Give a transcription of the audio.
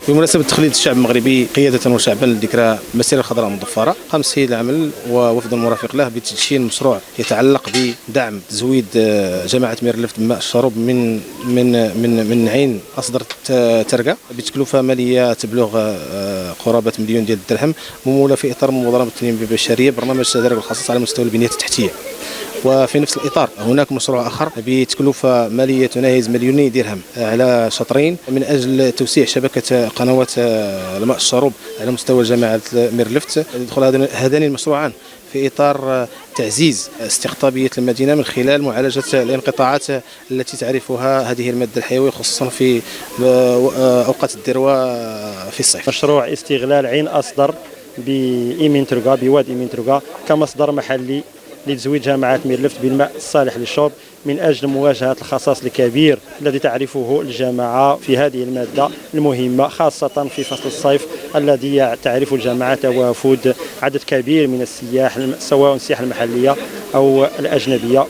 بمناسبة تخليد الشعب المغربي قيادة وشعبا لذكرى المسيرة الخضراء المضفرة، قام سيد العمل ووفد المرافق له بتدشين مشروع يتعلق بدعم تزويد جماعة ميرلفت بماء الشرب من عين أصدر ترقة بتكلفة مالية تبلغ قرابة مليون ديال الدرهم، ممولة في إطار مبادرة التنمية البشرية برنامج تدرج الخاص على مستوى البنية التحتية. وفي نفس الإطار هناك مشروع آخر بتكلفة مالية تناهز مليوني درهم على شطرين من أجل توسيع شبكة قنوات الماء الشرب على مستوى جماعة ميرلفت. يدخل هذان المشروعان في إطار تعزيز استقطابية المدينة من خلال معالجة الانقطاعات التي تعرفها هذه المادة الحيوية خصوصا في أوقات الذروة في الصيف. مشروع استغلال عين أصدر بإيمنترغا بواد إيمنترغا كمصدر محلي لتزويد جامعة ميرلفت بالماء الصالح للشرب من أجل مواجهة الخصاص الكبير الذي تعرفه الجامعة في هذه المادة المهمة، خاصة في فصل الصيف الذي تعرف الجامعة توافد عدد كبير من السياح سواء السياحة المحلية أو الأجنبية.